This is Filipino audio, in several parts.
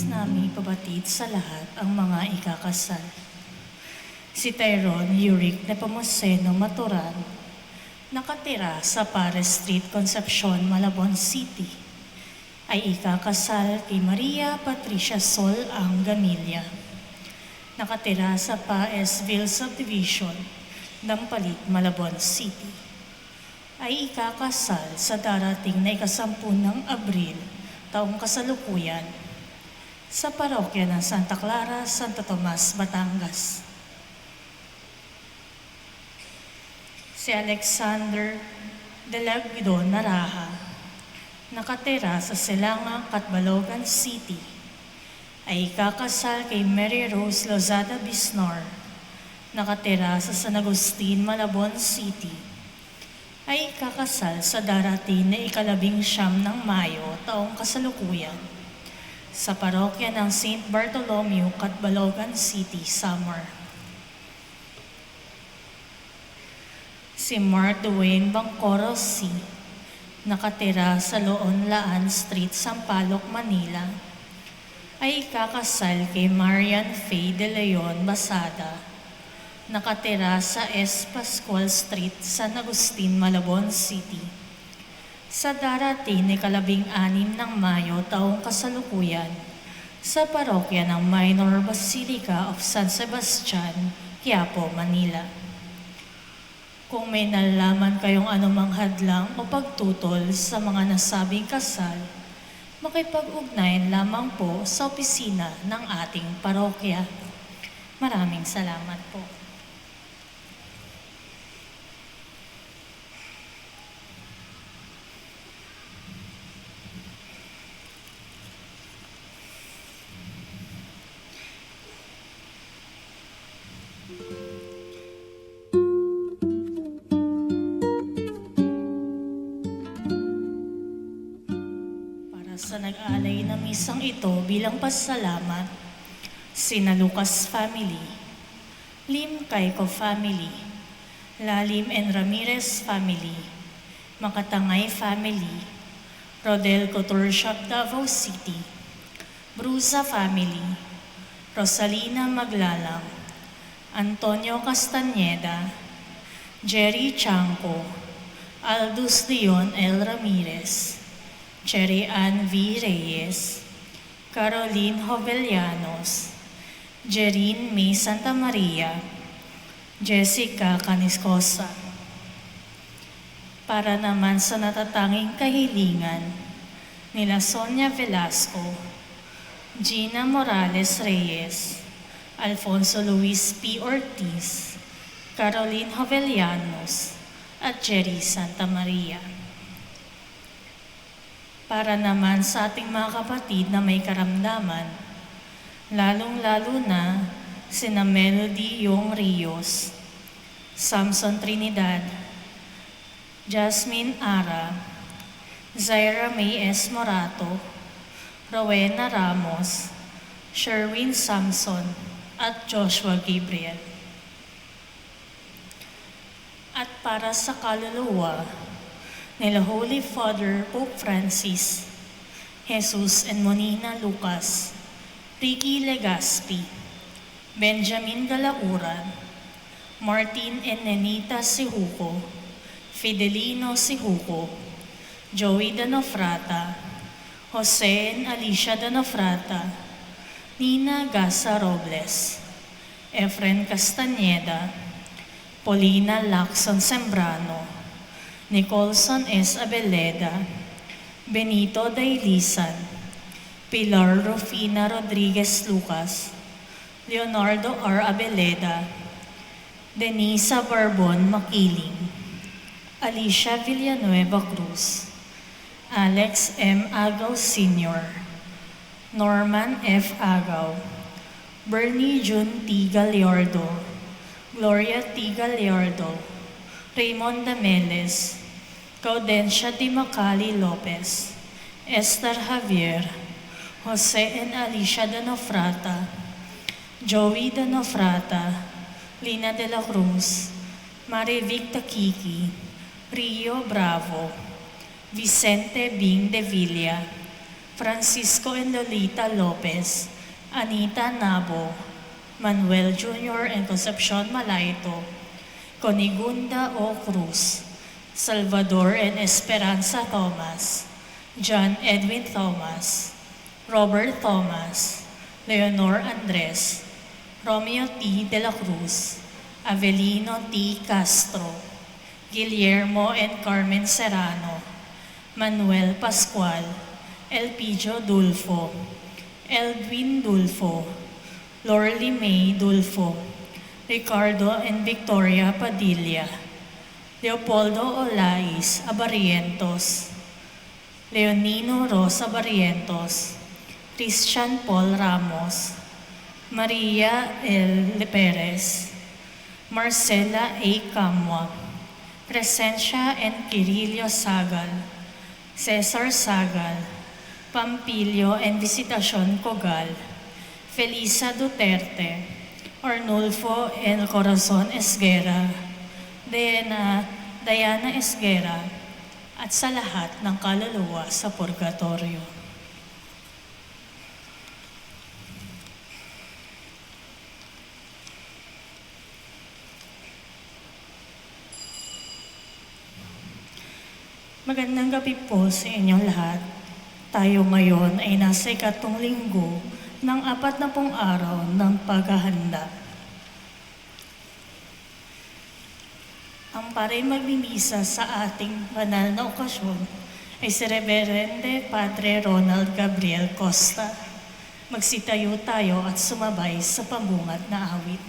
nami pabatid sa lahat ang mga ikakasal. Si Tyrone Uric Nepomuceno Maturan, nakatira sa Pares Street, Concepcion, Malabon City, ay ikakasal kay Maria Patricia Sol Ang Gamilla, nakatira sa Paesville Subdivision, Dampalit, Malabon City, ay ikakasal sa darating na 10 ng Abril, taong kasalukuyan, sa parokya ng Santa Clara, Santo Tomas, Batangas. Si Alexander de la Guidon Naraha, nakatira sa Silangang, Catbalogan City, ay ikakasal kay Mary Rose Lozada Bisnor, nakatira sa San Agustin, Malabon City, ay ikakasal sa darating na 19 ng Mayo, taong kasalukuyan, sa parokya ng St. Bartolomeo, Catbalogan City, Samar. Si Mark Dwayne Bangcoro C., nakatira sa Loon Laan Street, Sampaloc, Manila, ay ikakasal kay Marian Faye de Leon Basada, nakatira sa S. Pascual Street, San Agustin, Malabon City, sa darating ni 16 ng Mayo, taong kasalukuyan, sa parokya ng Minor Basilica of San Sebastian, Quiapo, Manila. Kung may nalalaman kayong anumang hadlang o pagtutol sa mga nasabing kasal, makipag-ugnayan lamang po sa opisina ng ating parokya. Maraming salamat po. Sa nag-alay na misang ito bilang pasalamat, sina Lucas family, Lim Cayco family, Lalim and Ramirez family, Makatangay family, Rodel Couture Shop Davao City, Brusa family, Rosalina Maglalang, Antonio Castañeda, Jerry Chanco, Aldus Leon L. Ramirez, Cherry Ann V. Reyes, Caroline Jovellanos, Jerine May Santa Maria, Jessica Caniscosa. Para naman sa natatanging kahilingan nila Sonia Velasco, Gina Morales Reyes, Alfonso Luis P. Ortiz, Caroline Jovellanos, at Jerry Santa Maria. Para naman sa ating mga kapatid na may karamdaman, lalong-lalo na sina Melody Yung Rios, Samson Trinidad, Jasmine Ara, Zaira May S. Morato, Rowena Ramos, Sherwin Samson, at Joshua Gabriel. At para sa kaluluwa nila Holy Father Pope Francis, Jesus and Monina Lucas, Ricky Legaspi, Benjamin Galauran, Martin and Nenita Sihuko, Fidelino Sihuko, Joey Danofrata, Jose and Alicia Danofrata, Nina Gasa Robles, Efren Castañeda, Paulina Lacson Sembrano, Nicolson S. Abeleda, Benito Dailisan, Pilar Rufina Rodriguez Lucas, Leonardo R. Abeleda, Denisa Barbon Makiling, Alicia Villanueva Cruz, Alex M. Agaw Sr., Norman F. Agaw, Bernie June T. Gallardo, Gloria T. Gallardo, Raymond Dameles, Gaudencia Di Macali Lopez, Esther Javier, Jose and Alicia Danofrata, Joey Danofrata, Lina de la Cruz, Marivic Taquiqui, Rio Bravo, Vicente Bing de Villa, Francisco and Lolita Lopez, Anita Nabo, Manuel Jr. and Concepcion Malaito, Conigunda O. Cruz, Salvador and Esperanza Thomas, John Edwin Thomas, Robert Thomas, Leonor Andres, Romeo T. De La Cruz, Avelino T. Castro, Guillermo and Carmen Serrano, Manuel Pascual, Elpidio Dulfo, Edwin Dulfo, Lorly May Dulfo, Ricardo and Victoria Padilla, Leopoldo Olais Abarientos, Leonino Rosa Barrientos, Christian Paul Ramos, Maria L. Perez, Marcela A. Camwa, Crescencia and Kirilio Sagal, Cesar Sagal, Pampilio and Visitacion Cogal, Felisa Duterte, Arnulfo and Corazon Esguera, Diana Esguera, at sa lahat ng kaluluwa sa purgatorio. Magandang gabi po sa inyong lahat. Tayo ngayon ay nasa 7 linggo ng 40 araw ng paghahanda. Ang paray magmimisa sa ating banal na okasyon ay si Reverende Padre Ronald Gabriel Costa. Magsitayo tayo at sumabay sa pambungad na awit.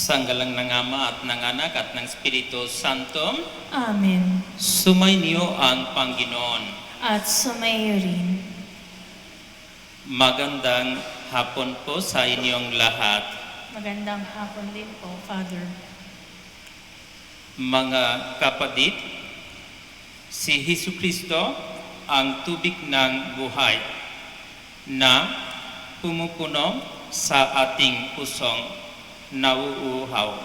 Sanggalang ng Ama at ng Anak at ng Espiritu Santo. Amen. Sumainyo ang Panginoon. At sumayo rin. Magandang hapon po sa inyong lahat. Magandang hapon din po, Father. Mga kapatid, si Jesucristo ang tubig ng buhay na pumupuno sa ating pusong nauuhaw.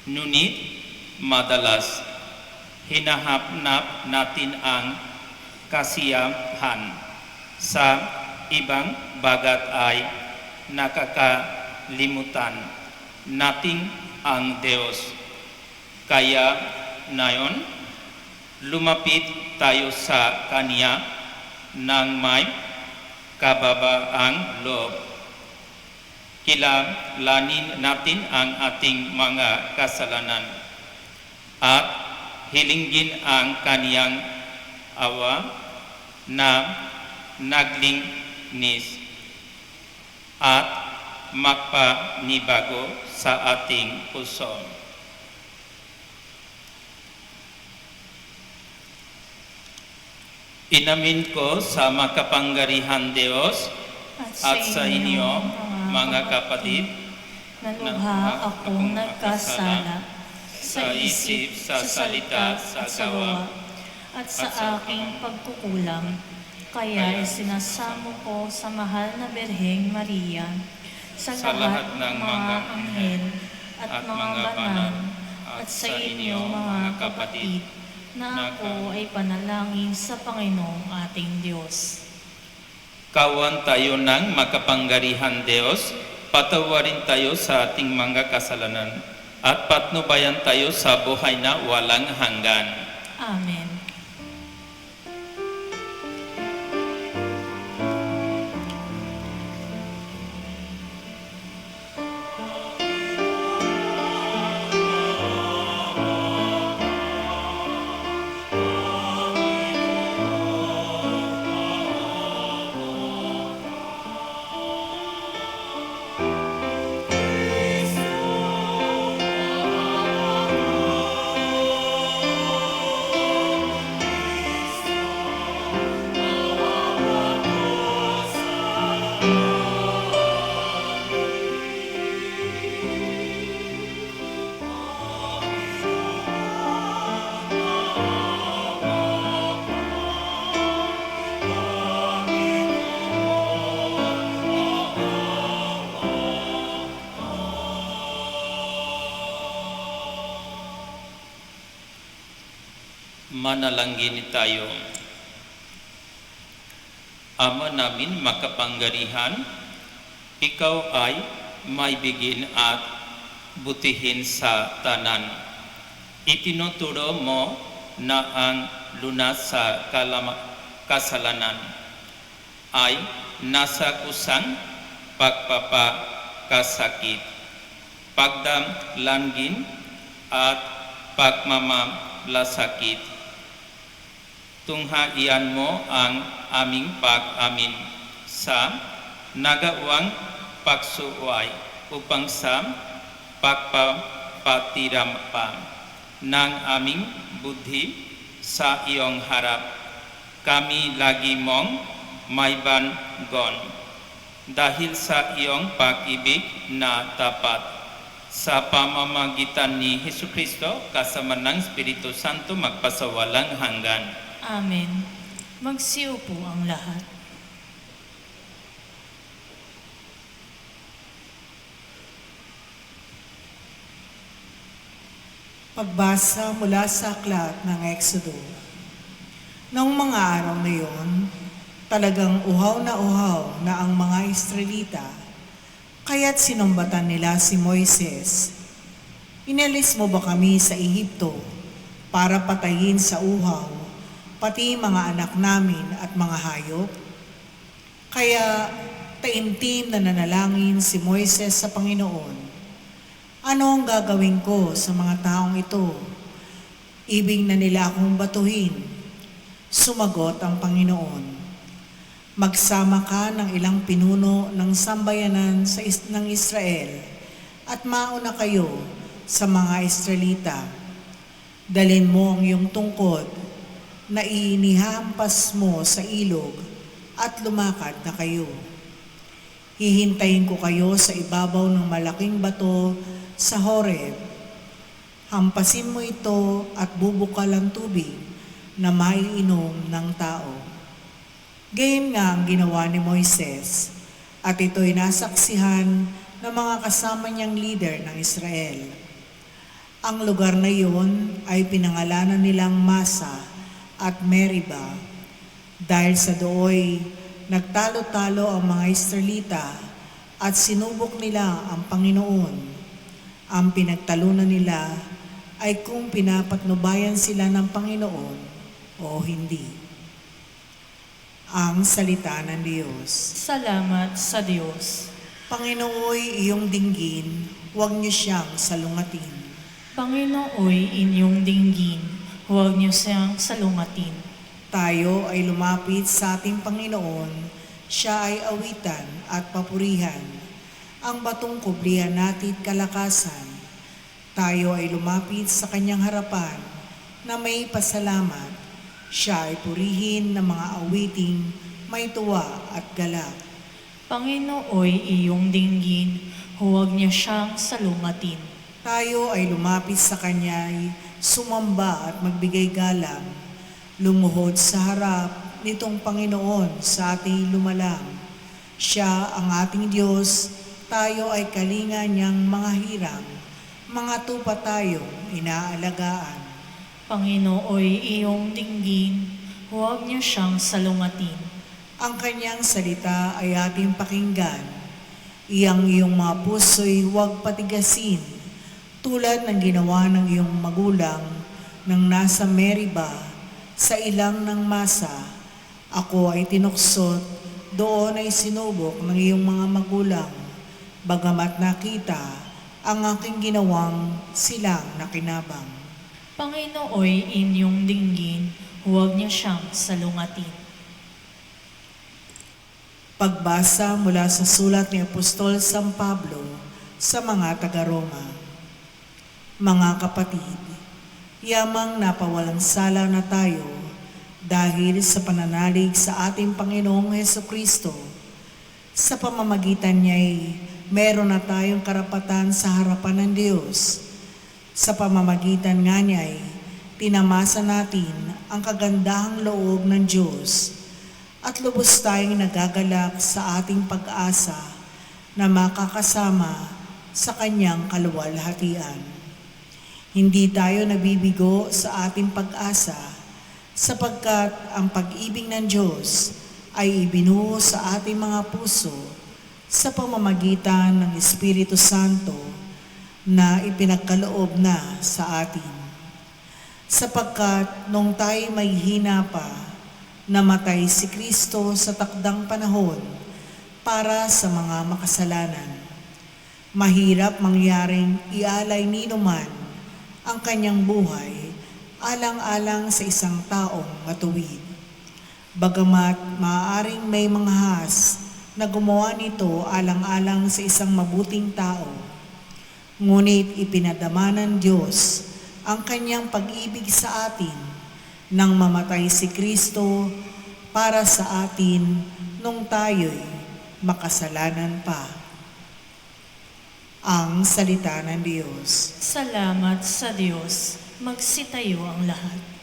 Ngunit madalas hinahanap natin ang kasiyahan Sa ibang bagat ay nakakalimutan nating ang Diyos. Kaya ngayon, lumapit tayo sa Kanya ng may kababaang loob. Kilalanin natin ang ating mga kasalanan at hilingin ang Kaniyang awa na naglinis at magpanibago sa ating puso. Inamin ko sa makapangyarihan Diyos at sa inyo, mga kapatid, na lubha akong nagkasala sa isip, sa salita, sa gawa, at sa aking pagkukulang. Kaya isinasamo ko sa mahal na Birheng Maria, sa lahat ng mga anghel at mga banal, at sa inyo mga kapatid, na ako ay panalangin sa Panginoong ating Diyos. Kawan tayo ng makapangyarihan Diyos, patawarin tayo sa ating mga kasalanan, at patnubayan tayo sa buhay na walang hanggan. Amen. Manalangin tayo. Ama namin makapangyarihan, ikaw ay may bigin at butihin sa tanan. Itinuturo mo na ang lunas sa kasalanan ay nasa kusang pagpapakasakit, pagdamlangin at pagmamalasakit. Tunghaian mo ang aming pag-amin sa nagawang pagsuway upang sa pagpapatirampa ng aming buddhi sa iyong harap. Kami lagi mong may bangon dahil sa iyong pag-ibig na tapat. Sa pamamagitan ni Hesukristo kasama ng Espiritu Santo magpasawalang hanggan. Amen. Magsiupo ang lahat. Pagbasa mula sa aklat ng Exodo. Noong mga araw na iyon, talagang uhaw na ang mga Israelita, kaya't sinumbatan nila si Moises. Inalis mo ba kami sa Ehipto para patayin sa uhaw pati mga anak namin at mga hayop? Kaya taimtim na nanalangin si Moises sa Panginoon. Ano ang gagawin ko sa mga taong ito? Ibig na nila akong batuhin. Sumagot ang Panginoon. Magsama ka ng ilang pinuno ng sambayanan ng Israel at mauna kayo sa mga Israelita. Dalhin mo ang iyong tungkod na inihampas mo sa ilog at lumakad na kayo. Hihintayin ko kayo sa ibabaw ng malaking bato sa Horeb. Hampasin mo ito at bubukal ang tubig na maiinom ng tao. Gayon nga ang ginawa ni Moises, at ito'y nasaksihan ng mga kasama niyang leader ng Israel. Ang lugar na iyon ay pinangalanan nilang Masa at Meriba, dahil sa dooy nagtalo-talo ang mga Israelita at sinubok nila ang Panginoon. Ang pinagtalunan nila ay kung pinapatnubayan sila ng Panginoon o hindi. Ang salita ng Diyos. Salamat sa Diyos. Panginooy iyong dinggin, huwag niyo siyang salungatin. Panginooy inyong dinggin, huwag niyo siyang salungatin. Tayo ay lumapit sa ating Panginoon, siya ay awitan at papurihan. Ang batong kublihan natin kalakasan. Tayo ay lumapit sa kanyang harapan na may pasalamat. Siya ay purihin ng mga awiting may tuwa at galak. Panginooy iyong dinggin, huwag niyo siyang salungatin. Tayo ay lumapit sa kanya ay sumamba at magbigay galang. Lumuhod sa harap nitong Panginoon sa ating lumalang. Siya ang ating Diyos, tayo ay kalinga niyang mga hirang. Mga tupa tayong inaalagaan. Panginooy iyong dinggin, huwag niyo siyang salungatin. Ang kanyang salita ay ating pakinggan. Iyong mga puso'y huwag patigasin, tulad ng ginawa ng iyong magulang nang nasa Meriba, sa ilang ng masa. Ako ay tinuksot, doon ay sinubok ng iyong mga magulang, bagamat nakita ang aking ginawang silang nakinabang. Panginooy inyong dinggin, huwag niyo siyang salungatin. Pagbasa mula sa sulat ni Apostol San Pablo sa mga taga-Roma. Mga kapatid, yamang napawalang sala na tayo dahil sa pananalig sa ating Panginoong Hesukristo. Sa pamamagitan niya'y meron na tayong karapatan sa harapan ng Diyos. Sa pamamagitan nga niya'y tinamasa natin ang kagandahang loob ng Diyos at lubos tayong nagagalak sa ating pag-asa na makakasama sa kanyang kaluwalhatian. Hindi tayo nabibigo sa ating pag-asa sapagkat ang pag-ibig ng Diyos ay ibinuo sa ating mga puso sa pamamagitan ng Espiritu Santo na ipinagkaloob na sa atin. Sapagkat nung tayo may hina pa, namatay si Kristo sa takdang panahon para sa mga makasalanan. Mahirap mangyaring ialay ni numan ang kanyang buhay alang-alang sa isang taong matuwid. Bagamat maaaring may mga has na gumawa nito alang-alang sa isang mabuting tao, ngunit ipinadama ng Diyos ang kanyang pag-ibig sa atin nang mamatay si Kristo para sa atin nung tayo'y makasalanan pa. Ang salita ng Diyos. Salamat sa Diyos. Magsitayo ang lahat.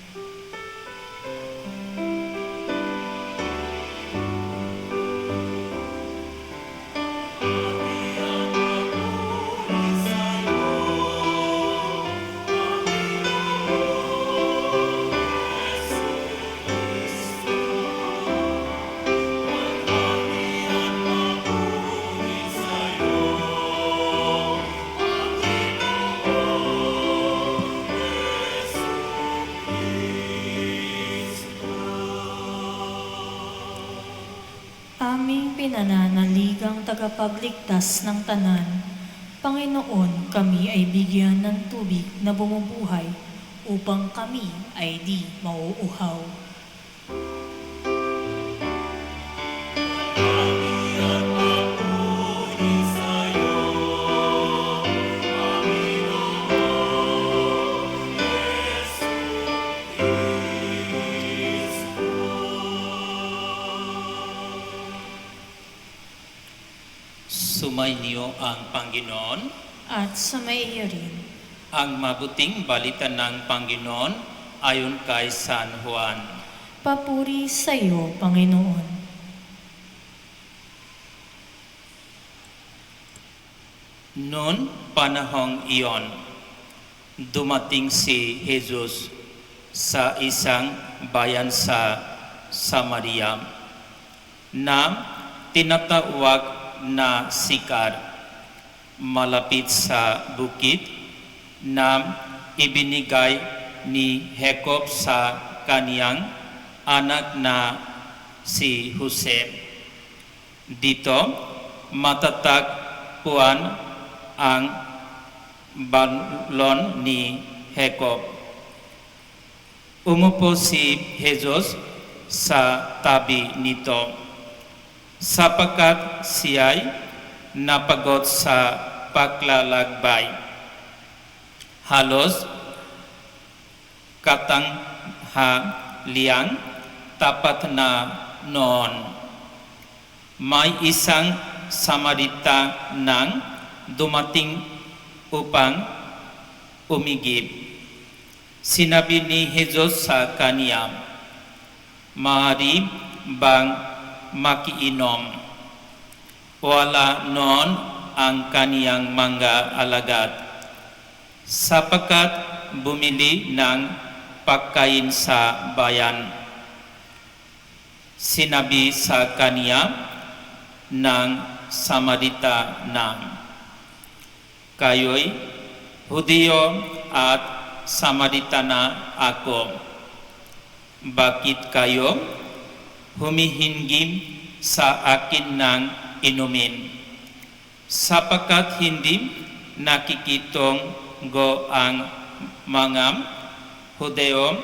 Aming pinananaligang tagapagligtas ng tanan, Panginoon, kami ay bigyan ng tubig na bumubuhay upang kami ay di mauuhaw. Sumainyo ang Panginoon. At sumaiyo rin. Ang mabuting balita ng Panginoon ayon kay San Juan. Papuri sa iyo, Panginoon. Noon panahong iyon, dumating si Jesus sa isang bayan sa Samaria. na tinatawag na Sikar, malapit sa bukid na ibinigay ni Jacob sa kaniyang anak na si Jose. Dito matatagpuan ang balon ni Jacob. Umupo si Jesus sa tabi nito sapagkat siya'y napagod sa paglalakbay. Halos katanghalian tapat na noon. May isang Samarita nang dumating upang umigib. Sinabi ni Jesus sa kaniya, "Maaari bang makiinom?" Wala noon ang kaniyang mga alagad, sapagkat bumili ng pagkain sa bayan. Sinabi sa kaniya ng Samarita na, "Kayo'y Hudyo at Samaritana ako. Bakit kayo humihingi sa akin ng inumin? Sapagkat hindi nakikitunggo ang mga Hudyo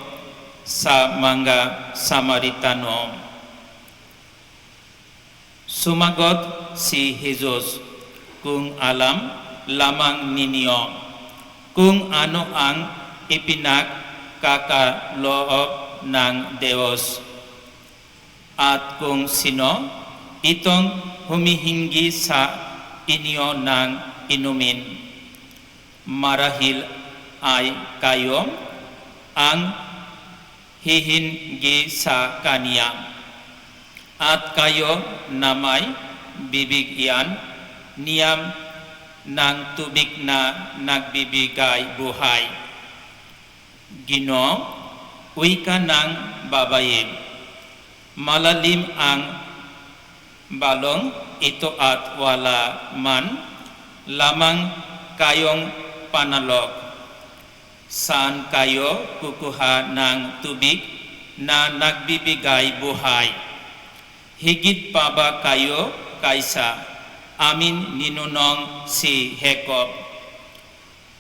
sa mga Samaritano." Sumagot si Jesus, "Kung alam lamang ninyo kung ano ang ipinagkakaloob ng Diyos at kung sino itong humihingi sa inyo ng inumin, marahil ay kayo ang hihingi sa Kaniya, at kayo na may bibigyan niya ng tubig na nagbibigay buhay." Ginoo, wika ng babae, "Malalim ang balong ito at wala man lamang kayong panalog. Saan kayo kukuha ng tubig na nagbibigay buhay? Higit pa ba kayo kaysa amin ninunong si Jacob,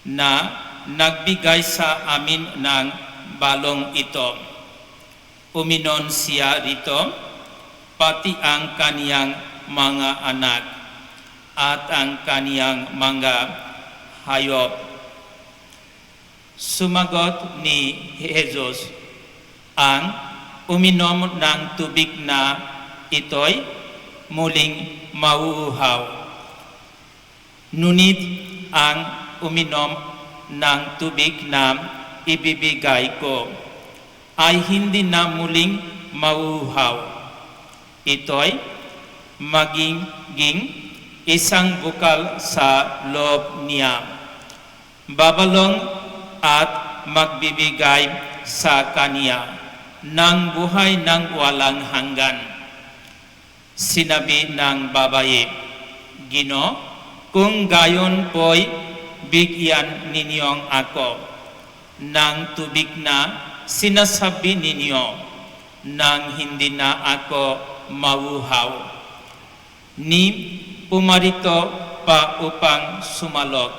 na nagbigay sa amin ng balong ito? Uminom siya rito, pati ang kaniyang mga anak at ang kaniyang mga hayop." Sumagot ni Jesus, "Ang uminom ng tubig na ito'y muling mauuhaw. Ngunit ang uminom ng tubig na ibibigay ko ay hindi na muling mauuhaw. Ito'y magiging isang bukal sa loob niya. Babalong at magbibigay sa kaniya ng buhay ng walang hanggan." Sinabi ng babae, "Ginoo, kung gayon po'y bigyan ninyong ako ng tubig na sinasabi ninyo, nang hindi na ako mauhaw." Ni pumarito pa upang sumalok,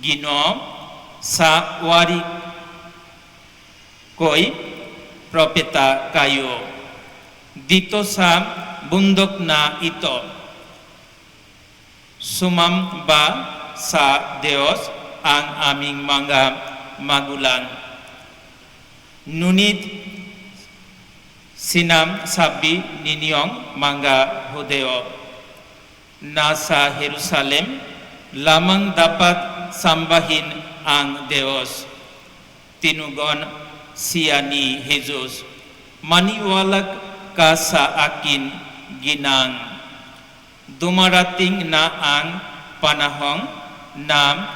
"Ginoo, sa wari ko'y propeta kayo dito sa bundok na ito. Sumamba sa Diyos ang aming mga magulang. Ngunit sinasabi ninyong mga Hudyo, nasa Jerusalem lamang dapat sambahin ang Diyos." Tinugon siya ni Jesus, "Maniwala ka sa akin, ginang. Dumarating na ang panahon na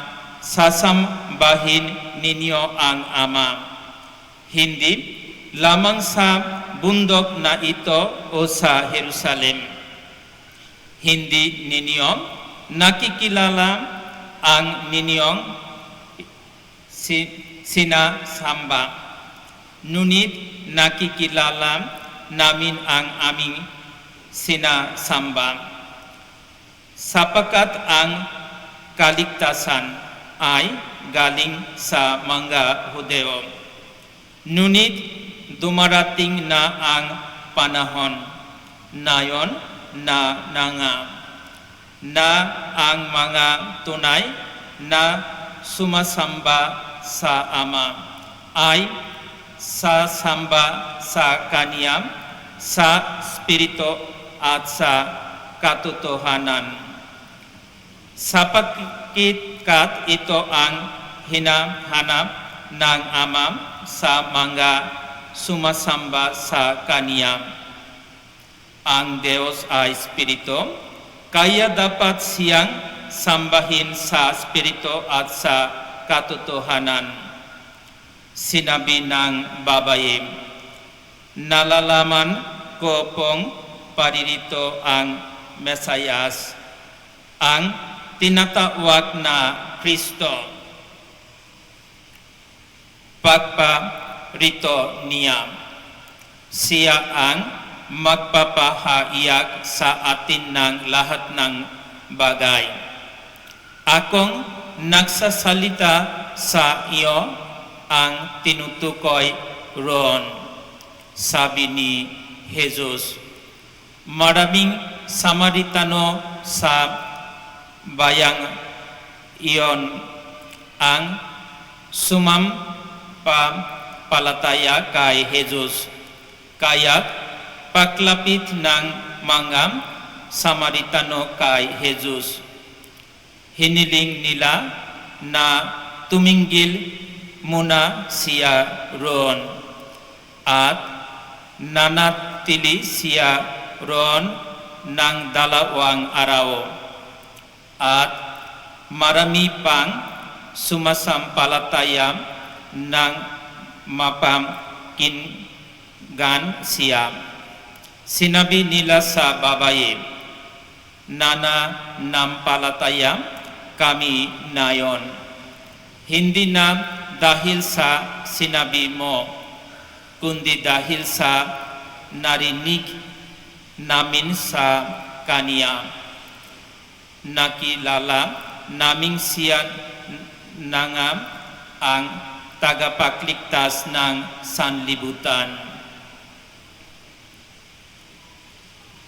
sasambahin ninyo ang Ama, hindi lamang sa bundok na ito o sa Jerusalem. Hindi ninyo nakikilala ang ninyong sinasamba. Ngunit nakikilala namin ang aming sinasamba. Sapagkat ang kaligtasan ay galing sa mga Hudeo. Ngunit dumarating na ang panahon na yon na ang mga tunay na sumasamba sa Ama ay sasamba sa Kanya sa Espiritu at sa katotohanan. Sapagkat ito ang hinahanap ng Ama sa mga sumasamba sa Kanya. Ang Diyos ay Espiritu, kaya dapat siyang sambahin sa Espiritu at sa katotohanan. Sinabi ng babae, nalalaman ko pong paririto ang Mesayas, ang tinatawag na Kristo. Pagparito niya, siya ang magpapahayag sa atin ng lahat ng bagay. Akong nagsasalita sa iyo ang tinutukoy roon, sabi ni Jesus. Maraming Samaritano sa bayang iyon ang sumampalataya kay Jesus. Kaya't paglapit ng mga Samaritano kay Jesus, hiniling nila na tumingil muna siya roon at nanatili siya roon ng 2 araw. At marami pang sumasampalataya ng mapakinggan siya. Sinabi nila sa babae, nananampalataya kami nayon, hindi na dahil sa sinabi mo, kundi dahil sa narinig namin sa Kanya. Nakilala namin siya na nga ang tagapagligtas ng sanlibutan.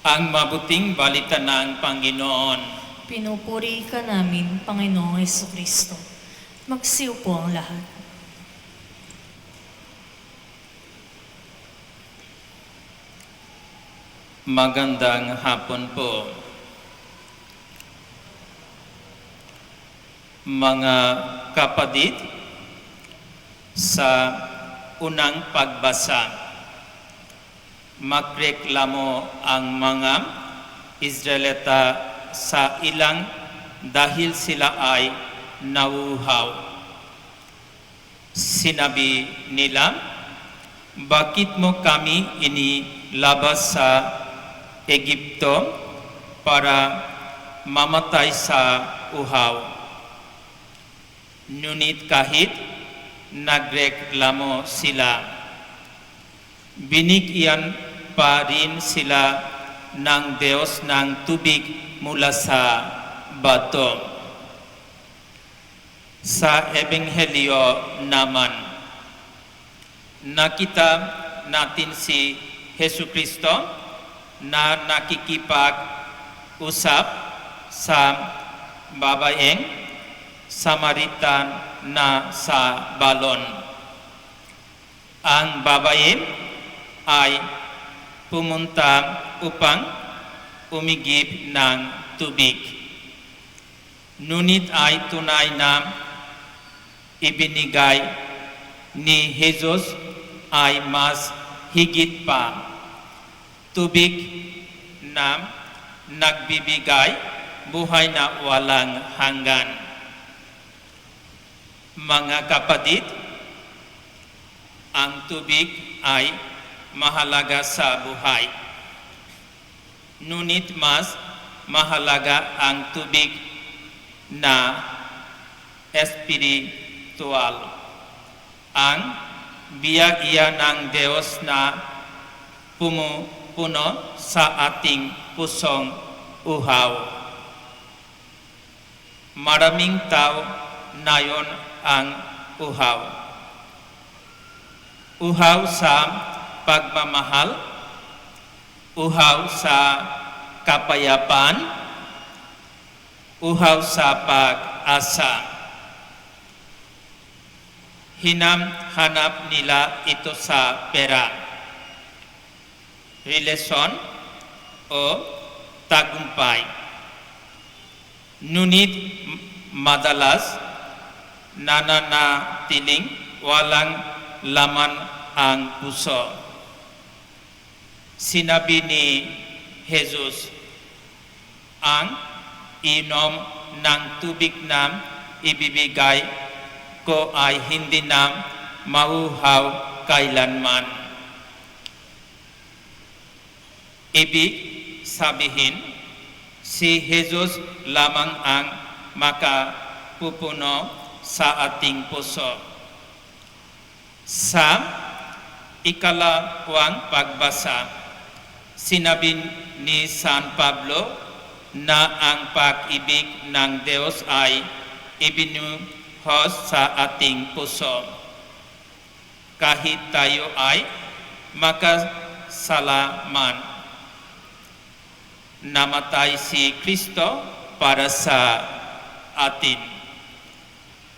Ang mabuting balita ng Panginoon. Pinupuri ka namin, Panginoong Jesucristo. Magsiupo ang lahat. Magandang hapon po. Mga kapatid, sa unang pagbasa, magreklamo ang mga Israelita sa ilang dahil sila ay nauuhaw. Sinabi nila, bakit mo kami inilabas sa Egipto para mamatay sa uhaw? Ngunit kahit nagreklamo sila, binigyan pa rin sila ng Diyos ng tubig mula sa bato. Sa Ebanghelyo naman, nakita natin si Jesucristo na nakikipag-usap sa babaeng Samaritan na sa balon. Ang babae ay pumunta upang umigib ng tubig. Ngunit ay tunay na ibinigay ni Jesus ay mas higit pa. Tubig na nagbibigay buhay na walang hanggan. Mga kapatid, ang tubig ay mahalaga sa buhay. Ngunit mas mahalaga ang tubig na espiritual. Ang biyaya ng Diyos na pumupuno sa ating pusong uhaw. Maraming tao ngayon ang uhaw. Uhaw sa pagmamahal, uhaw sa kapayapaan, uhaw sa pag-asa. Hinamhanap nila ito sa pera, relasyon o tagumpay. Ngunit madalas nananatiling walang laman ang puso. Sinabi ni Jesus, ang inom ng tubig na ibibigay ko ay hindi na mauhaw kailanman. Ibig sabihin, si Jesus lamang ang makapupuno sa ating puso. Sa ikalawang pagbasa, sinabi ni San Pablo na ang pag-ibig ng Diyos ay ibinuhos sa ating puso. Kahit tayo ay makasala man, namatay si Kristo para sa atin.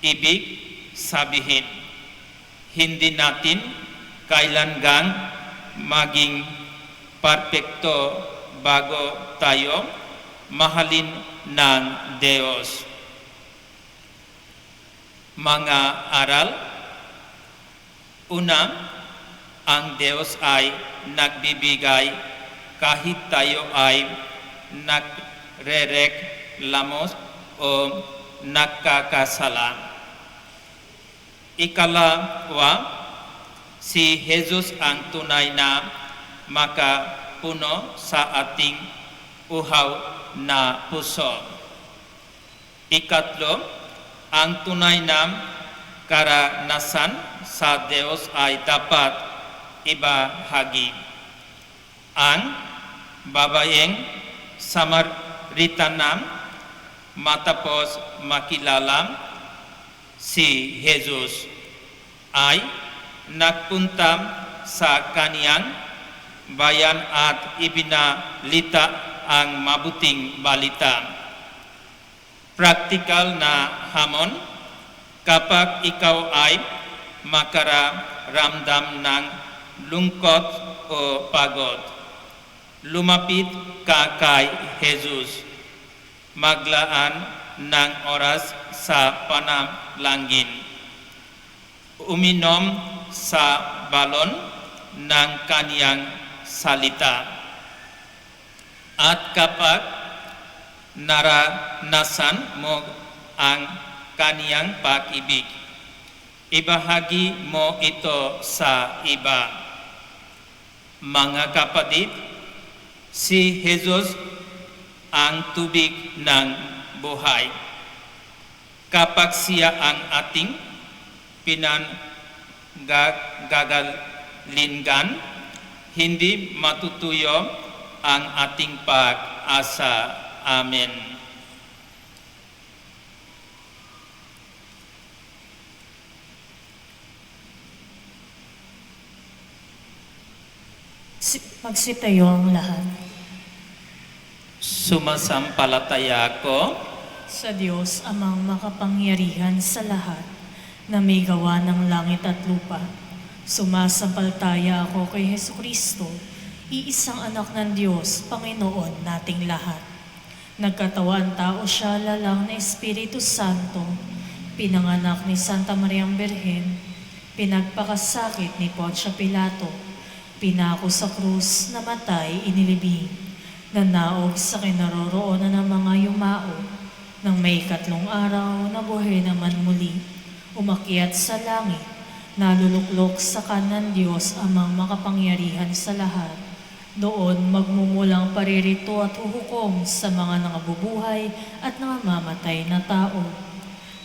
Ibig sabihin, hindi natin kailangang maging perpekto bago tayo mahalin ng Diyos. Mga aral, una, ang Diyos ay nagbibigay kahit tayo ay nagrereklamo o nakakasala. Ikalawa, si Jesus ang tunay na makapuno sa ating uhaw na puso. Ikatlo, ang tunay na karanasan sa Diyos ay dapat ibahagi. Ang babaeng Samaritana matapos makilala si Jesus ay nagpunta sa kaniyang bayan at ibinalita ang mabuting balita. Praktikal na hamon, kapag ikaw ay makaramdam ng lungkot o pagod, lumapit ka kay Jesus. Maglaan ng oras sa panalangin. Uminom sa balon ng kaniyang salita. At kapag naranasan mo ang kaniyang pag-ibig, ibahagi mo ito sa iba. Mga kapatid, si Jesus ang tubig ng buhay. Kapag siya ang ating pinanggagalingan, hindi matutuyo ang ating pag-asa. Amen. Magsitayo ang lahat. Sumasampalataya ako Sa Diyos, amang makapangyarihan sa lahat, na may gawa ng langit at lupa. Sumasampalataya ako kay Hesukristo, iisang anak ng Diyos, Panginoon nating lahat. Nagkatawan tao siya, lalang na Espiritu Santo, pinanganak ni Santa Mariang Birhen, pinagpakasakit ni Poncio Pilato, pinako sa krus, namatay, inilibing, nanaog sa kinaroroonan ng mga yumao, nang may 3 araw, nabuhay naman muli, umakyat sa langit, Naluluklok sa kanan Diyos amang makapangyarihan sa lahat. Doon magmumulang paririto at huhukom sa mga nangabubuhay at nangamamatay na tao.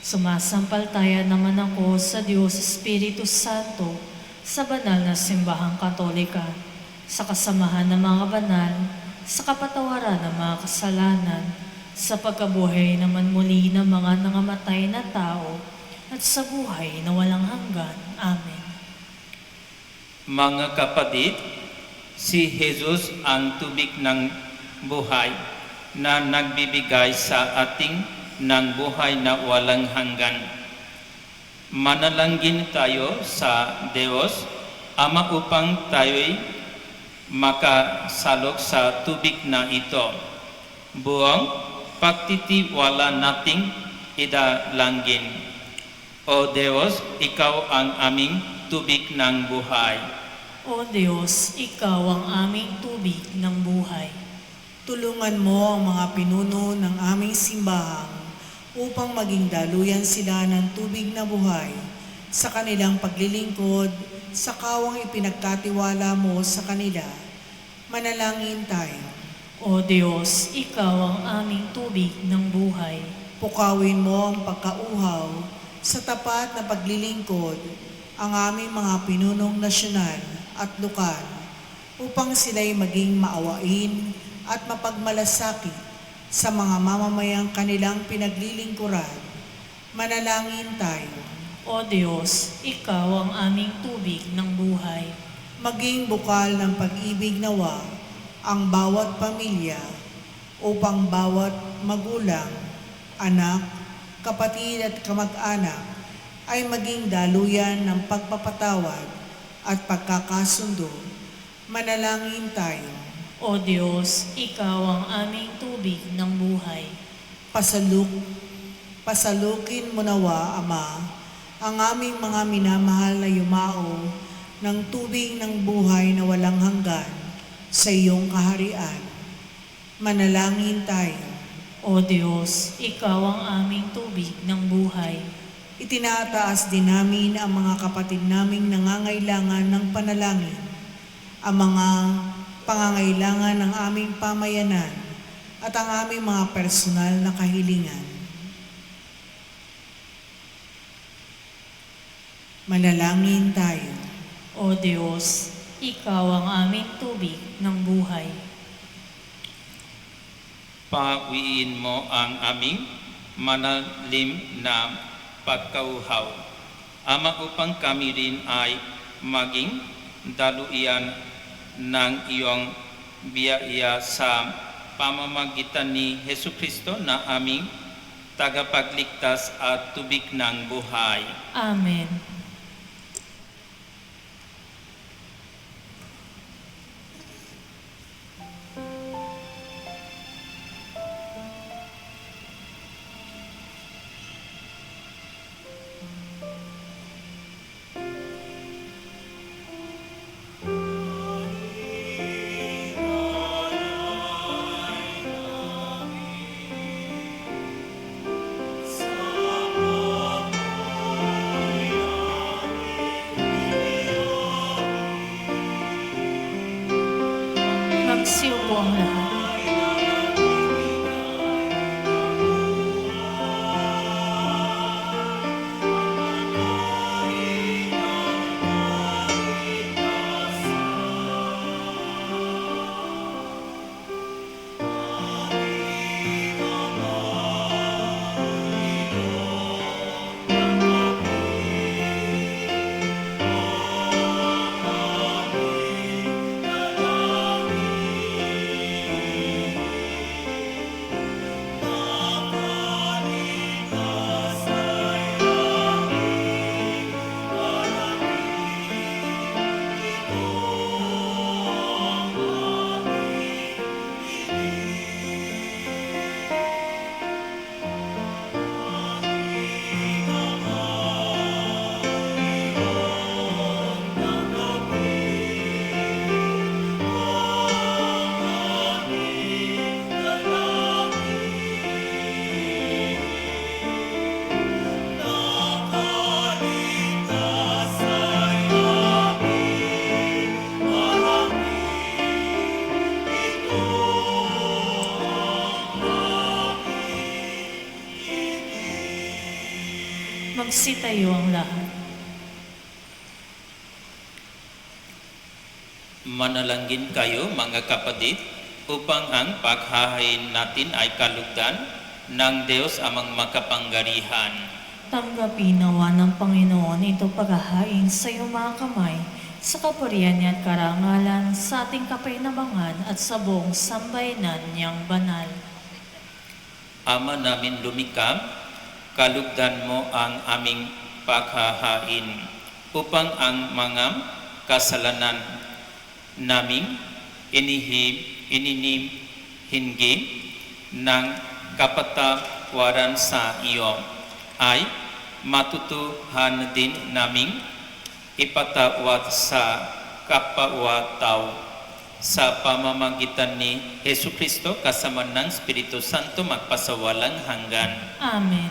Sumasampaltayan naman ako sa Diyos Espiritu Santo sa banal na simbahang katolika, sa kasamahan ng mga banal, sa kapatawaran ng mga kasalanan, sa pagkabuhay naman muli ng mga nangamatay na tao, at sa buhay na walang hanggan. Amen. Mga kapatid, si Jesus ang tubig ng buhay na nagbibigay sa ating ng buhay na walang hanggan. Manalangin tayo sa Diyos Ama upang tayo'y makasalok sa tubig na ito. Buong pagtitiwala nating idalangin. O Diyos, Ikaw ang aming tubig ng buhay. O Diyos, Ikaw ang aming tubig ng buhay. Tulungan mo ang mga pinuno ng aming simbahan upang maging daluyan sila ng tubig na buhay sa kanilang paglilingkod sa kawang ipinagkatiwala mo sa kanila. Manalangin tayo. O Diyos, Ikaw ang aming tubig ng buhay. Pukawin mo ang pagkauhaw sa tapat na paglilingkod ang aming mga pinunong nasyonal at lokal upang sila'y maging maawain at mapagmalasakit sa mga mamamayang kanilang pinaglilingkuran. Manalangin tayo. O Diyos, Ikaw ang aming tubig ng buhay. Maging bukal ng pag-ibig nawa ang bawat pamilya upang bawat magulang, anak, kapatid at kamag-anak ay maging daluyan ng pagpapatawad at pagkakasundo. Manalangin tayo. O Diyos, Ikaw ang aming tubig ng buhay. Pasalukin mo nawa, Ama, ang aming mga minamahal na yumao ng tubig ng buhay na walang hanggan sa iyong kaharian. Manalangin tayo. O Diyos, Ikaw ang aming tubig ng buhay. Itinataas din namin ang mga kapatid naming nangangailangan ng panalangin, ang mga pangangailangan ng aming pamayanan at ang aming mga personal na kahilingan. Manalangin tayo. O Diyos, Ikaw ang aming tubig ng buhay. Pawiin mo ang aming manalim na pagkauhaw. Ama, upang kami rin ay maging daluyan ng iyong biyaya sa pamamagitan ni Jesucristo na aming tagapagligtas at tubig ng buhay. Amen. Magsitayo ang lahat. Manalangin kayo mga kapatid upang ang paghahain natin ay kalugdan ng Diyos amang makapangyarihan. Tanggapin nawa ng Panginoon ito paghahain sa iyong mga kamay, sa kapurihan niya at karangalan, sa ating kapainabangan at sa buong sambayanan niyang banal. Ama namin lumikha, kalugdan mo ang aming paghahain upang ang mga kasalanan naming hingi ng kapatawaran sa iyo ay matutuhan din naming ipatawad sa kapwa-tao sa pamamagitan ni Hesu Kristo kasama ng Espiritu Santo magpasawalang hanggan. Amen.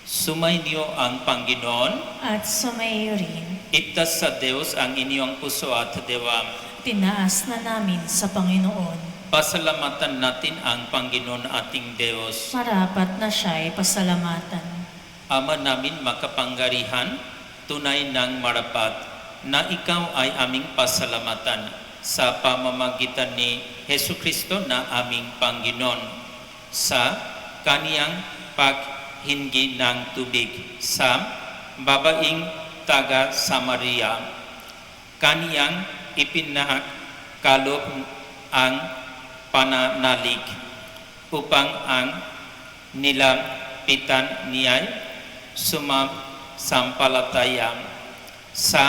Sumainyo ang Panginoon. At sumaiyo rin, Itaas sa Diyos ang inyong puso at diwa. tinaas na namin sa Panginoon. Pasalamatan natin ang Panginoon ating Diyos. Marapat na siya ay pasalamatan. Ama namin makapangyarihan, tunay ng marapat na ikaw ay aming pasalamatan sa pamamagitan ni Hesu Kristo na aming Panginoon sa kaniyang paghingi ng tubig sa babaeng taga Samaria. Kaniyang ipinakaloob ang pananalig upang ang nilapitan niya'y sumasampalataya sa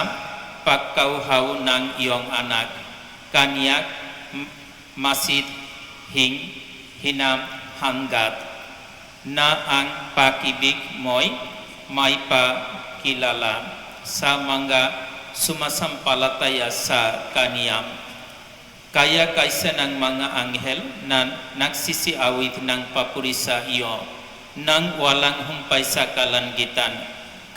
pagkauhaw ng iyong anak. Kaniyak masid hinahanggat na ang pag-ibig mo'y may pakilala sa mga sumasampalataya sa Kaniya. Kaya kaysa ng mga anghel na nagsisiawit ng papuri sa iyo, nang walang humpay sa kalangitan,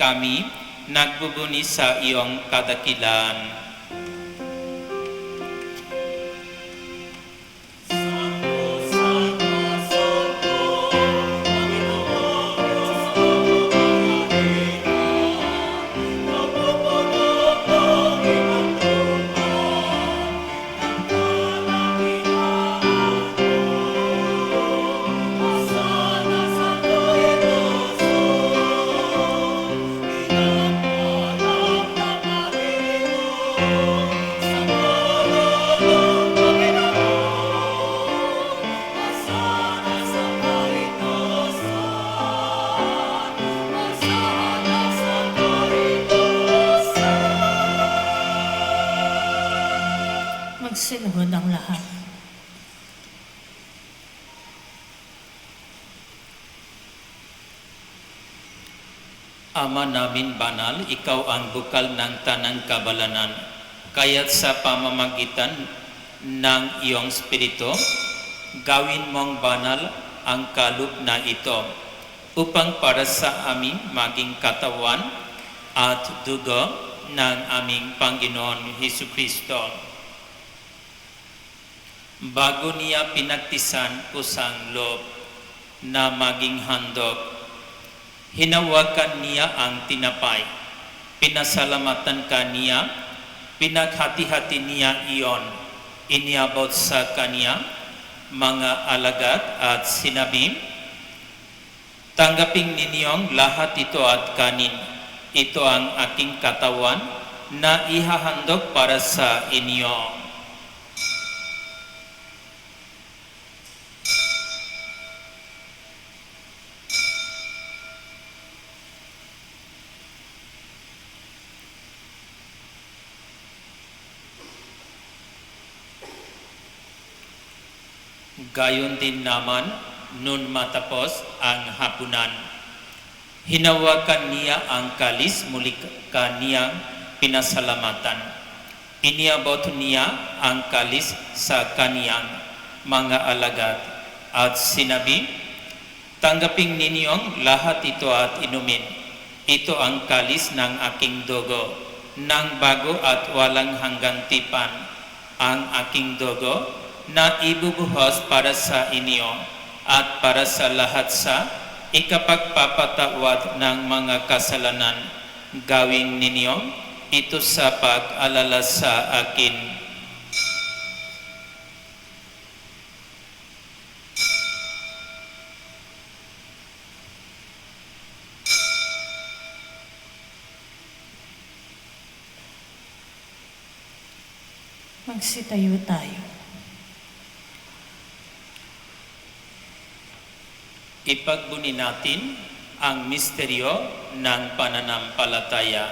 kami nagbubuni sa iyong kadakilaan. Magsiluhod ang lahat. Ama namin banal, ikaw ang bukal ng tanang kabalanan. Kaya't sa pamamagitan ng iyong Espiritu, gawin mong banal ang kaloob na ito upang para sa aming maging katawan at dugo ng aming Panginoon Hesu Kristo. Bago niya pinagtisan kusang loob na maging handog, hinawakan niya ang tinapay, pinasalamatan kaniya, pinaghati-hati niya iyon, iniabot sa kaniya, mga alagad at sinabi, tanggapin ninyong lahat ito at kanin. Ito ang aking katawan na ihahandog para sa inyo. Gayon din naman, nun matapos ang hapunan, hinawakan niya ang kalis, muli kaniyang pinasalamatan. Iniabot niya ang kalis sa kaniyang mga alagad at sinabi, tanggapin ninyong lahat ito at inumin. Ito ang kalis ng aking dugo, ng bago at walang hanggang tipan, ang aking dugo na ibubuhos para sa inyo at para sa lahat sa ikapagpapatawad ng mga kasalanan, gawin ninyo ito sa pag-alala sa akin. Magsitayo tayo. Ipagbuni natin ang misteryo ng pananampalataya.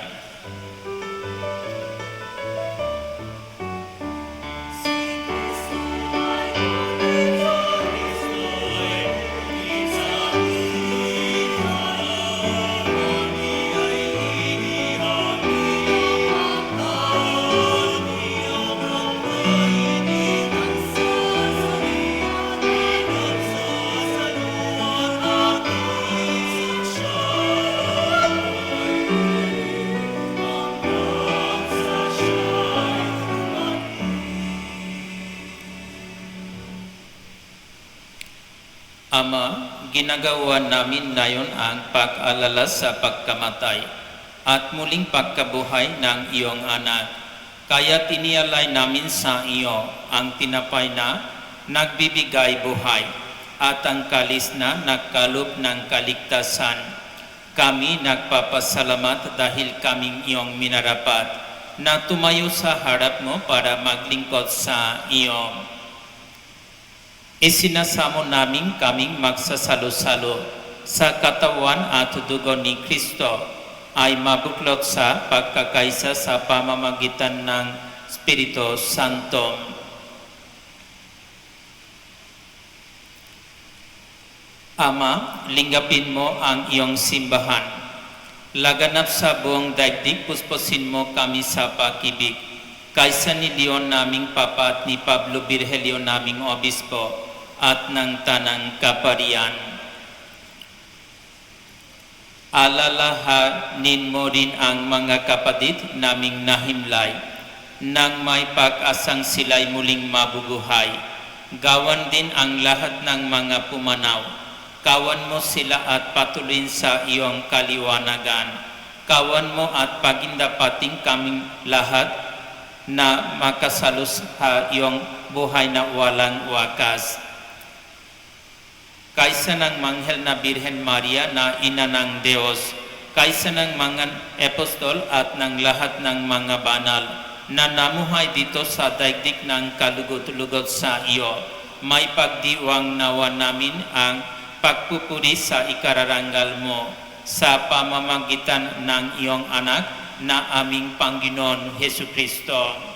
Ama, ginagawa namin ngayon ang pag-alala sa pagkamatay at muling pagkabuhay ng iyong anak. Kaya tinialay namin sa iyo ang tinapay na nagbibigay buhay at ang kalis na nagkaloob ng kaligtasan. Kami nagpapasalamat dahil kaming iyong minarapat na tumayo sa harap mo para maglingkod sa iyo. Isinasamo namin kaming magsasalo-salo sa katawan at dugo ni Kristo ay mabuklod sa pagkakaisa sa pamamagitan ng Espiritu Santo. Ama, linggapin mo ang iyong simbahan. Laganap sa buong daigdig, puspusin mo kami sa pag-ibig. Kaysa ni Leon naming Papa at ni Pablo Virgilio naming Obispo, at ng tanang kaparian. Alalahanin mo rin ang mga kapatid naming nahimlay nang may pag-asang sila'y muling mabubuhay. Gawan din ang lahat ng mga pumanaw. Kawan mo sila at patuloyin sa iyong kaliwanagan. Kawan mo at pagindapating kaming lahat na makasalo sa iyong buhay na walang wakas. Kaysa ng manghel na Birhen Maria na ina ng Diyos, kaysa ng mga apostol at ng lahat ng mga banal na namuhay dito sa daigdig ng kalugot-lugot sa iyo, may pagdiwang nawa namin ang pagpupuri sa ikararangal mo sa pamamagitan ng iyong anak na aming Panginoon Hesu Kristo.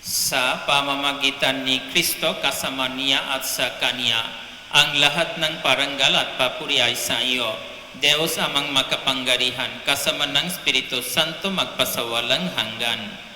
Sa pamamagitan ni Kristo kasama niya at sa Kanya, ang lahat ng parangal at papuri ay sa iyo, Diyos amang makapangyarihan, kasama ng Espiritu Santo magpasawalang hanggan.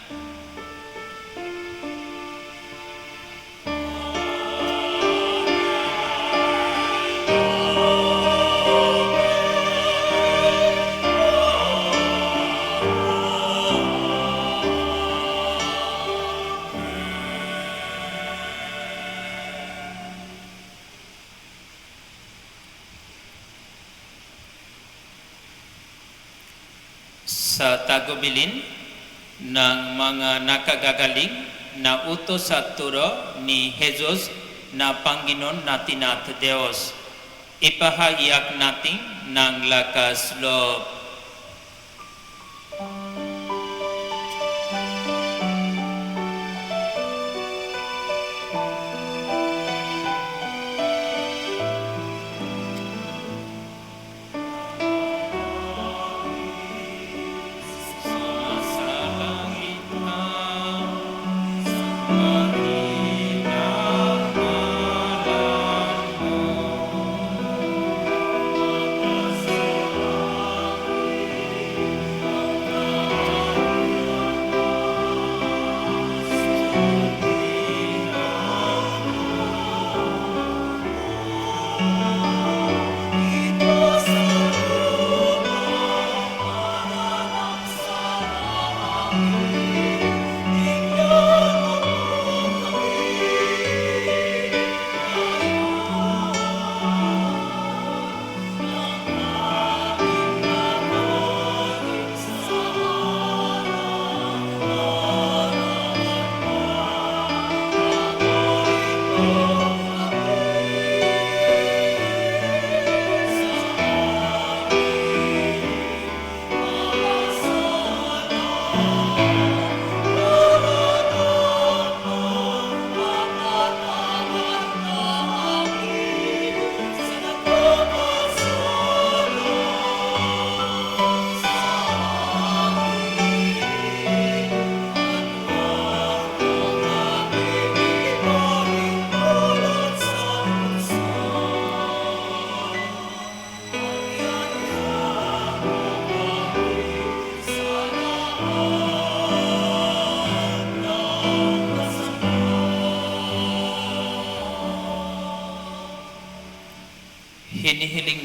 Sa tagubilin ng mga nakagagaling na utos at turo ni Jesus na Panginoon natin at Diyos, ipahayag natin ng lakas loob.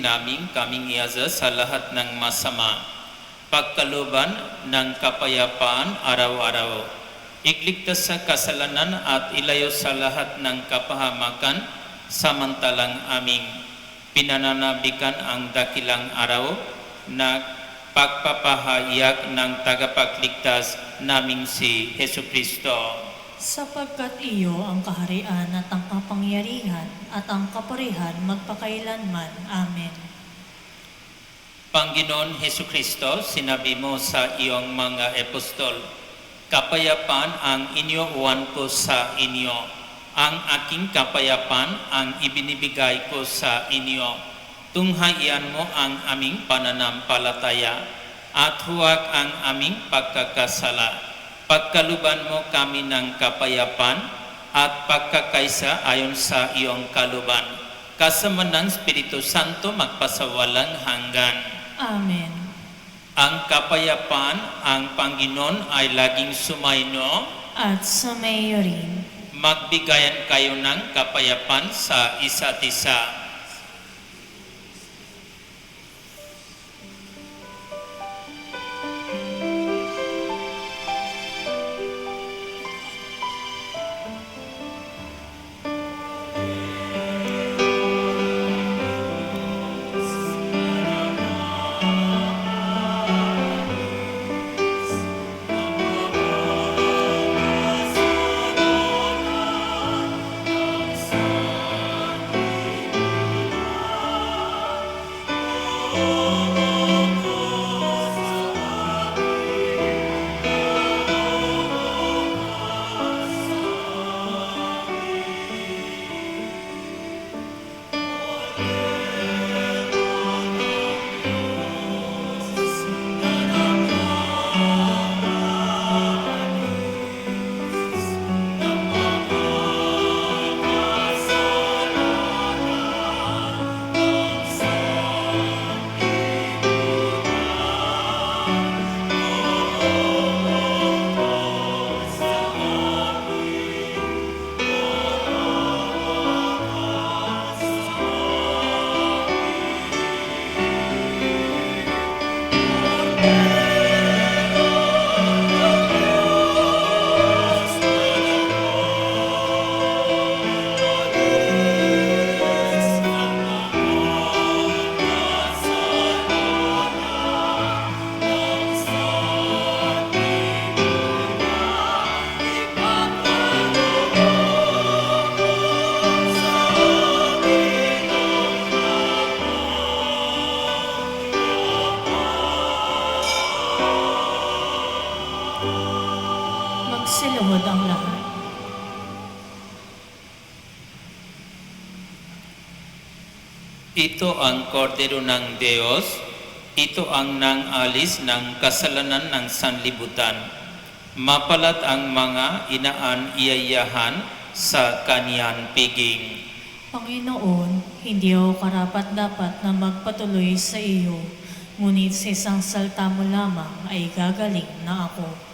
Iligtasin naming kaming iasa sa lahat ng masama, pagkalooban ng kapayapaan araw-araw. Igligtas sa kasalanan at ilayo sa lahat ng kapahamakan, samantalang aming pinananabikan ang dakilang araw na pagpapahayag ng tagapagligtas naming si Hesu Kristo. Sapagkat iyo ang kaharian at ang kapangyarihan at ang kapurihan magpakailanman. Amen. Panginoon Hesu Kristo, sinabi mo sa iyong mga apostol, kapayapaan ang iniuwan ko sa inyo. Ang aking kapayapaan ang ibinibigay ko sa inyo. Tunghayan mo ang aming pananampalataya at huwag ang aming pagkakasala. Pagkaluban mo kami ng kapayapaan at pagkakaisa ayon sa iyong kaluban. Kasama ng Espiritu Santo magpasawalang hanggan. Amen. Ang kapayapaan ang Panginoon ay laging sumainyo. At sumayo rin. Magbigayan kayo ng kapayapaan sa isa't isa. Magsiluhod ang lahat. Ito ang kordero ng Diyos, ito ang nang-alis ng kasalanan ng sanlibutan. Mapalad ang mga inaan-iyayahan sa kaniyang piging. Panginoon, hindi ako karapat-dapat na magpatuloy sa iyo, ngunit sa isang salta mo lamang ay gagaling na ako.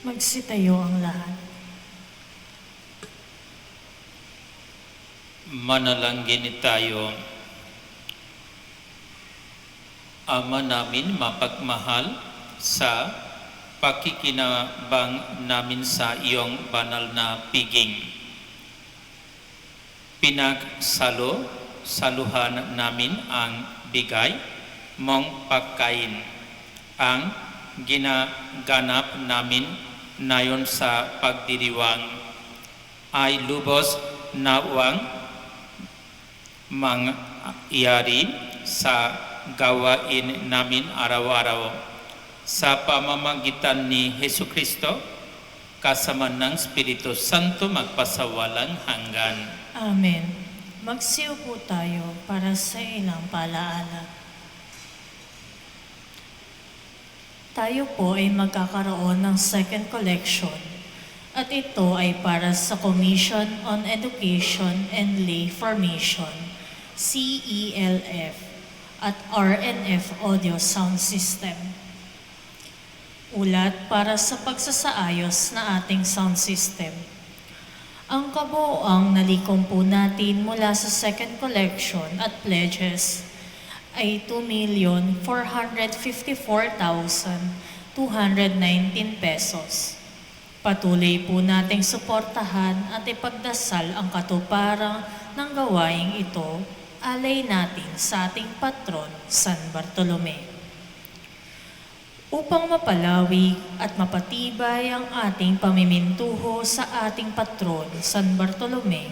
Magsitayo ang lahat. Manalangin tayo. Ama namin mapagmahal, sa pakikinabang namin sa iyong banal na piging, saluhan namin ang bigay mong pagkain, ang ginaganap namin nayon sa pagdiriwang ay lubos nawang mangyari sa gawain namin araw-araw. Sa pamamagitan ni Hesu Kristo, kasama ng Espiritu Santo magpasawalang hanggan. Amen. Magsiupo tayo para sa ilang palaala. Tayo po ay magkakaroon ng second collection at ito ay para sa Commission on Education and Lay Formation, CELF, at RNF Audio Sound System. Ulat para sa pagsasaayos na ating sound system. Ang kabuoang nalikom po natin mula sa second collection at pledges ay 2,454,219 pesos. Patuloy po nating suportahan at ipagdasal ang katuparan ng gawaing ito, alay natin sa ating patron, San Bartolome. Upang mapalawig at mapatibay ang ating pamimintuho sa ating patron, San Bartolome,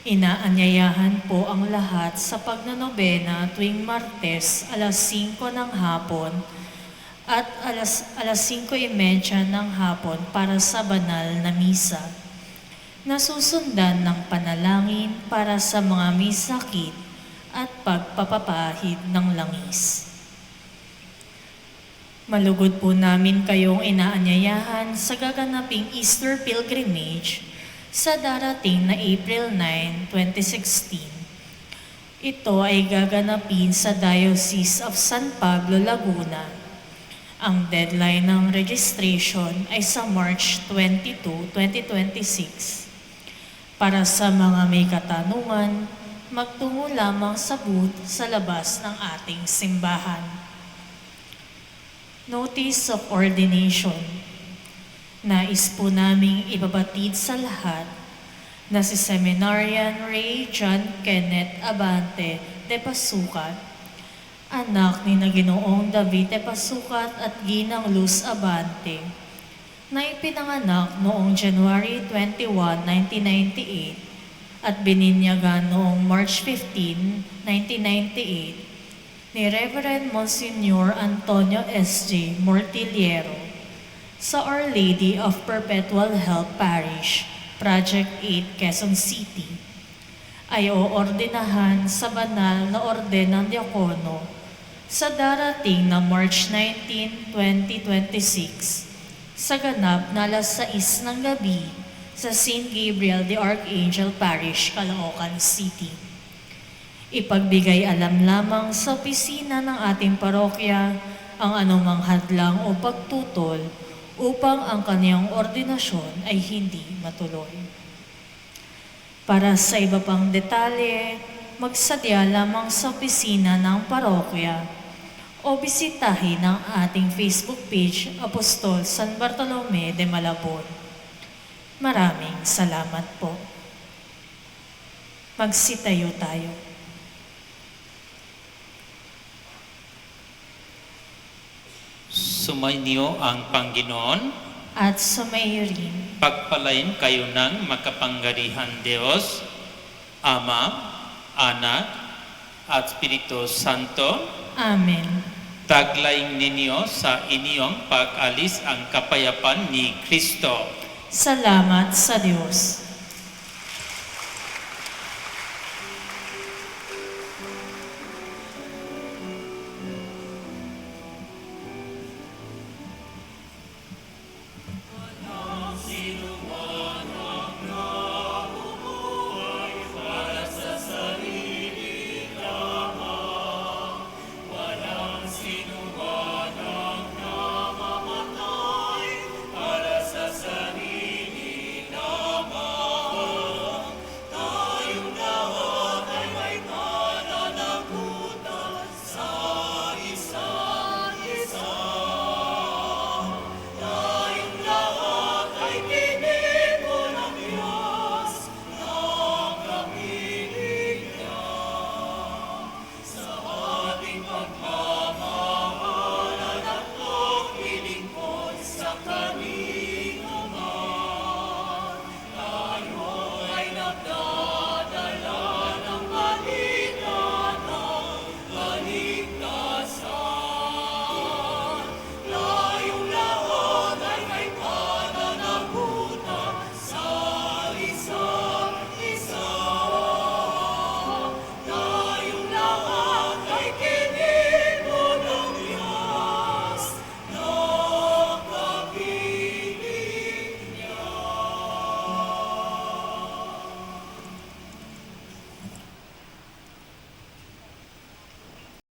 inaanyayahan po ang lahat sa pagnanobena tuwing Martes alas 5 ng hapon at alas 5:30 ng hapon para sa banal na misa, nasusundan ng panalangin para sa mga may sakit at pagpapapahid ng langis. Malugod po namin kayong inaanyayahan sa gaganaping Easter Pilgrimage sa darating na April 9, 2016. Ito ay gaganapin sa Diocese of San Pablo, Laguna. Ang deadline ng registration ay sa March 22, 2026. Para sa mga may katanungan, magtungo lamang sa booth sa labas ng ating simbahan. Notice of Ordination. Nais po naming ibabatid sa lahat na si Seminarian Ray John Kenneth Abante de Pasukat, anak ni na Ginoong David de Pasukat at Ginang Luz Abante, na ipinanganak noong January 21, 1998 at bininyagan noong March 15, 1998 ni Reverend Monsignor Antonio S.J. Mortillero sa Our Lady of Perpetual Help Parish, Project 8, Quezon City, ay oordinahan sa banal na orden ng diakono sa darating na March 19, 2026 sa ganap na alas 6 ng gabi sa St. Gabriel the Archangel Parish, Caloocan City. Ipagbigay alam lamang sa opisina ng ating parokya ang anumang hadlang o pagtutol upang ang kaniyang ordinasyon ay hindi matuloy. Para sa iba pang detalye, magsadya lamang sa opisina ng parokya o bisitahin ang ating Facebook page, Apostol San Bartolome de Malabon. Maraming salamat po. Magsitayo tayo. Sumainyo ang Panginoon. At sumayo rin. Pagpalain kayo ng makapangyarihan Diyos, Ama, Anak, at Espiritu Santo. Amen. Taglayin ninyo sa inyong pag-alis ang kapayapaan ni Kristo. Salamat sa Diyos.